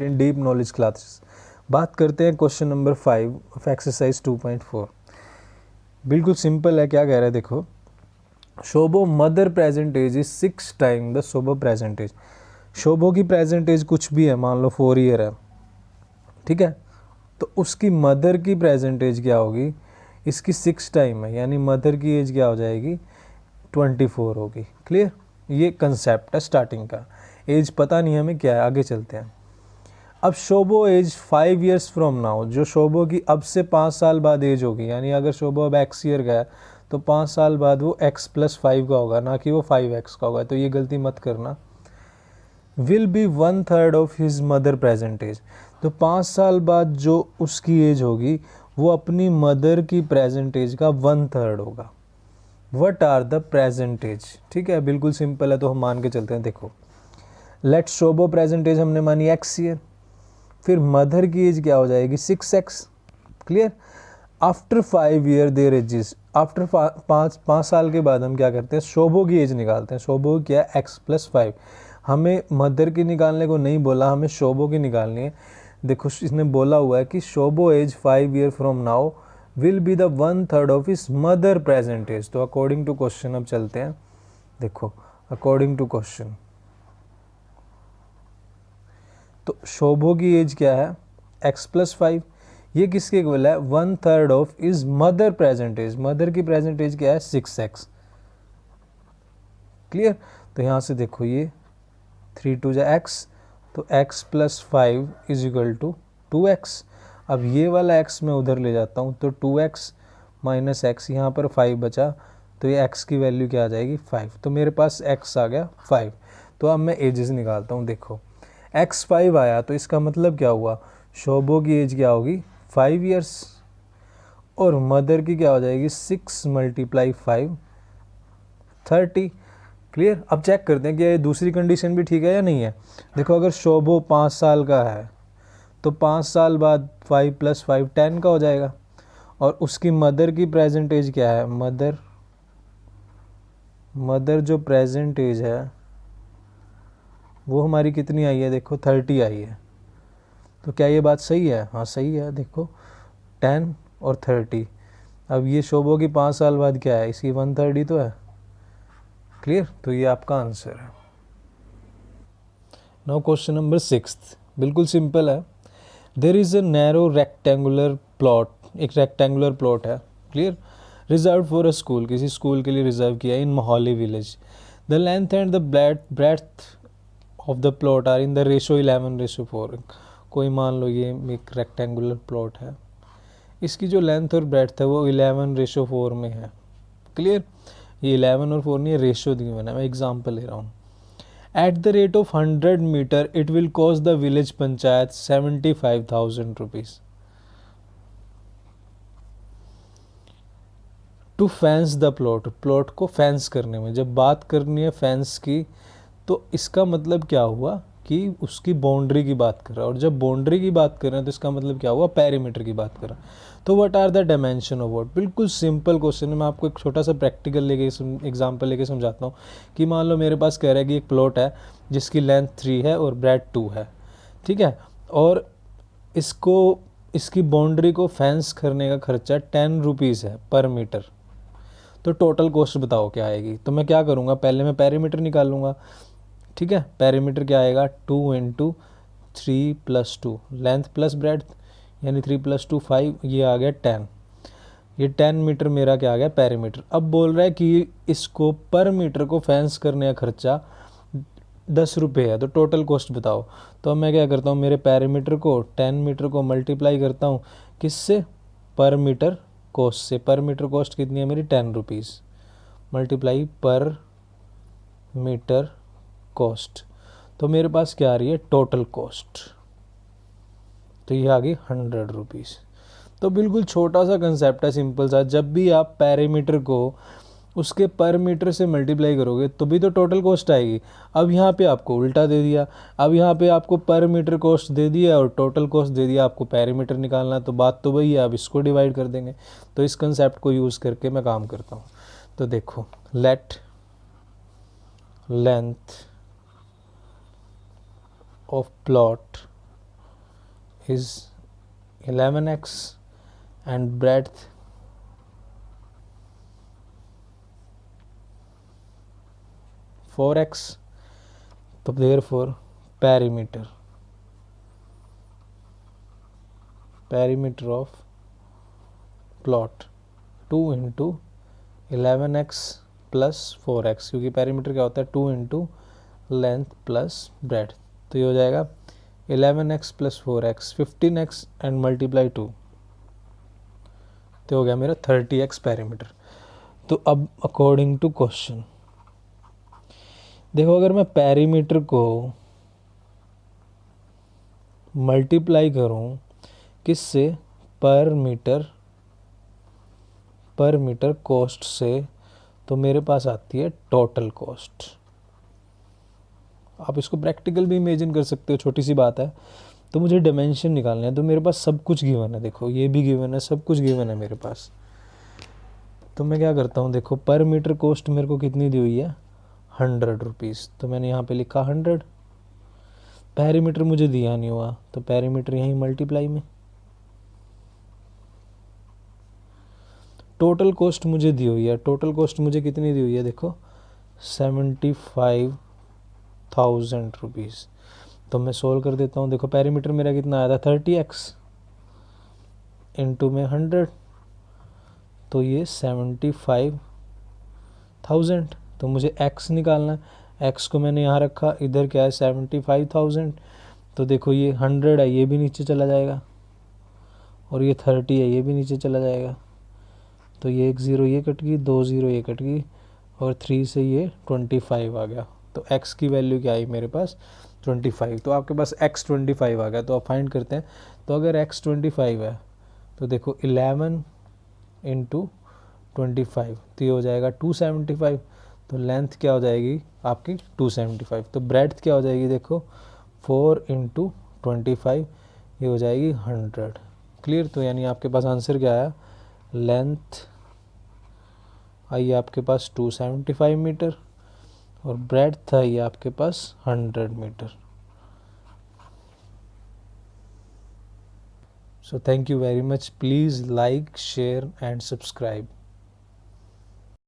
इन deep knowledge classes. बात करते हैं क्वेश्चन नंबर 5 ऑफ एक्सरसाइज 2.4। बिल्कुल सिंपल है, क्या कह रहा है देखो, Shobho mother present age is 6 time the Shobho present age. Shobho की प्रेजेंट एज कुछ भी है, मान लो 4 ईयर है, ठीक है, तो उसकी मदर की प्रेजेंट एज क्या होगी, इसकी 6 टाइम है, यानी मदर की एज क्या हो जाएगी 24 होगी। क्लियर, ये कंसेप्ट है स्टार्टिंग का। एज पता नहीं हमें क्या है, आगे चलते हैं। अब शोभो एज 5 ईयर्स फ्रॉम नाउ, जो शोभो की अब से 5 साल बाद एज होगी, यानी अगर शोभो अब x ईयर का है तो 5 साल बाद वो x+5 का होगा, ना कि वो 5x का होगा, तो ये गलती मत करना। Will be 1/3 of his mother present age, तो 5 साल बाद जो उसकी एज होगी वो अपनी मदर की प्रेजेंट एज का 1/3 होगा। What are the present age, ठीक है, बिल्कुल सिंपल है, तो हम मान के चलते हैं। देखो, लेट शोभो प्रेजेंट एज हमने मानी x ईयर, फिर मदर की एज क्या हो जाएगी 6x। Clear, after 5 year there edges, after 5 साल के बाद हम क्या करते हैं, शोभो की एज निकालते हैं। शोभो क्या है x+5, हमें मदर की निकालने को नहीं बोला, हमें शोभो की निकालनी है। देखो इसने बोला हुआ है कि Shobho age 5 year from now will be the 1/3 of his mother present age. तो अकॉर्डिंग टू क्वेश्चन अब चलते हैं। देखो अकॉर्डिंग टू क्वेश्चन, तो शोभो की एज क्या है x+5, ये किसके इक्वल है 1/3 of his mother present age. Mother की प्रेजेंट एज क्या है 6x। क्लियर, तो यहाँ से देखो ये 3 2 x, तो x+5 is equal to 2x। अब ये वाला x मैं उधर ले जाता हूँ, तो 2x माइनस x, यहाँ पर 5 बचा, तो ये x की वैल्यू क्या आ जाएगी 5, तो मेरे पास x आ गया 5। तो अब मैं एजेस निकालता हूँ। देखो x 5 आया, तो इसका मतलब क्या हुआ, शोभो की एज क्या होगी 5 ईयर्स, और मदर की क्या हो जाएगी 6 × 5 30। क्लियर, अब चेक करते हैं कि ये दूसरी कंडीशन भी ठीक है या नहीं है। देखो अगर शोभो 5 साल का है तो 5 साल बाद 5 + 5 10 का हो जाएगा, और उसकी मदर की प्रेजेंट एज क्या है, मदर जो प्रेजेंट एज है वो हमारी कितनी आई है, देखो 30 आई है। तो क्या ये बात सही है, हाँ सही है। देखो 10 और 30, अब ये शोभो की 5 साल बाद क्या है, इसकी 1/3 ही तो है। क्लियर, तो ये आपका आंसर है। नाउ क्वेश्चन नंबर 6, बिल्कुल सिंपल है। There is a narrow rectangular plot, एक रेक्टेंगुलर प्लॉट है, clear, reserve for a school, किसी स्कूल के लिए रिजर्व किया है in Mohali village. The length and the breadth of the plot are in the ratio 11:4। कोई मान लो ये एक रेक्टेंगुलर प्लॉट है, इसकी जो लेंथ और ब्रेड्थ है वो 11:4 में है। क्लियर, ये 11 और 4 नहीं है, रेशो गिवन है, मैं एग्जांपल ले रहा हूँ। At the rate of 100 metre it will cost the village panchayat 75,000 rupees to fence the plot, plot को फेंस करने में। जब बात करनी है फेंस की, तो इसका मतलब क्या हुआ कि उसकी बाउंड्री की बात कर रहा है, और जब बाउंड्री की बात कर रहे हैं तो इसका मतलब क्या हुआ, पेरीमीटर की बात कर रहा है। तो what are the dimension of what, बिल्कुल सिंपल क्वेश्चन है। मैं आपको एक छोटा सा प्रैक्टिकल लेके एग्जांपल लेके समझाता हूँ कि मान लो मेरे पास कह रहा है कि एक प्लॉट है जिसकी लेंथ 3 है और ब्रेड 2 है, ठीक है, और इसकी बाउंड्री को फेंस करने का खर्चा 10 रुपीज़ है पर मीटर। तो टोटल कॉस्ट बताओ क्या आएगी। तो मैं क्या करूँगा, पहले मैं पेरीमीटर निकाल लूँगा, ठीक है। पेरीमीटर क्या आएगा 2 × 3 + 2, लेंथ प्लस ब्रेड्थ, यानी 3 + 2 5, ये आ गया 10। ये 10 मीटर मेरा क्या आ गया पेरीमीटर। अब बोल रहा है कि इसको पर मीटर को फेंस करने का खर्चा 10 रुपये है, तो टोटल कॉस्ट बताओ। तो अब मैं क्या करता हूँ, मेरे पेरीमीटर को 10 मीटर को मल्टीप्लाई करता हूँ किससे, पर मीटर कॉस्ट से। पर मीटर कॉस्ट कितनी है मेरी 10 रुपीज़, मल्टीप्लाई पर मीटर कॉस्ट, तो मेरे पास क्या आ रही है टोटल कॉस्ट, तो ये आ गई 100 रुपीज़। तो बिल्कुल छोटा सा कंसेप्ट है, सिंपल सा। जब भी आप पेरीमीटर को उसके पर मीटर से मल्टीप्लाई करोगे तो भी तो टोटल कॉस्ट आएगी। अब यहाँ पे आपको उल्टा दे दिया, अब यहाँ पे आपको पर मीटर कॉस्ट दे दिया और टोटल कॉस्ट दे दिया, आपको पेरीमीटर निकालना, तो बात तो वही है, आप इसको डिवाइड कर देंगे। तो इस कंसेप्ट को यूज़ करके मैं काम करता हूँ। तो देखो, late length of plot is 11x and breadth (4x). तो therefore perimeter of plot 2 into 11x plus 4x, क्योंकि perimeter क्या होता है 2 into length plus breadth। तो ये हो जाएगा 11x plus 4x 15x and multiply 2, तो हो गया मेरा 30x perimeter। तो अब अकॉर्डिंग टू क्वेश्चन देखो, अगर मैं पेरीमीटर को मल्टीप्लाई करूं किससे, पर मीटर कॉस्ट से, तो मेरे पास आती है टोटल कॉस्ट। आप इसको प्रैक्टिकल भी इमेजिन कर सकते हो, छोटी सी बात है। तो मुझे डायमेंशन निकालना है, तो मेरे पास सब कुछ गिवन है, देखो ये भी गिवन है, सब कुछ गिवन है मेरे पास। तो मैं क्या करता हूँ, देखो पर मीटर कॉस्ट मेरे को कितनी दी हुई है 100 रुपीज़, तो मैंने यहाँ पे लिखा 100। पेरीमीटर मुझे दिया नहीं हुआ, तो पेरीमीटर यहीं मल्टीप्लाई में। टोटल कॉस्ट मुझे दी हुई है, टोटल कॉस्ट मुझे कितनी दी हुई है, देखो 75,000 रुपीज़। तो मैं सोल्व कर देता हूँ। देखो पेरीमीटर मेरा कितना आया था 30x इंटू में 100, तो ये 75,000। तो मुझे x निकालना है, x को मैंने यहाँ रखा, इधर क्या है 75,000। तो देखो ये 100 है, ये भी नीचे चला जाएगा, और ये 30 है, ये भी नीचे चला जाएगा। तो ये 1 0 ये कट गई, 2 0 ये कट गई, और 3 से ये 25 आ गया। तो x की वैल्यू क्या आई मेरे पास 25। तो आपके पास x 25 आ गया। तो आप फाइंड करते हैं। तो अगर x 25 है तो देखो 11 इंटू 25, तो ये हो जाएगा 275। तो लेंथ क्या हो जाएगी आपकी 275। तो ब्रेड्थ क्या हो जाएगी, देखो 4 इंटू 25, ये हो जाएगी 100। क्लियर। तो यानी आपके पास आंसर क्या आया, लेंथ आई आपके पास 275 मीटर और ब्रेड्थ आई आपके पास 100 metre. So thank you very much. Please like, share and subscribe.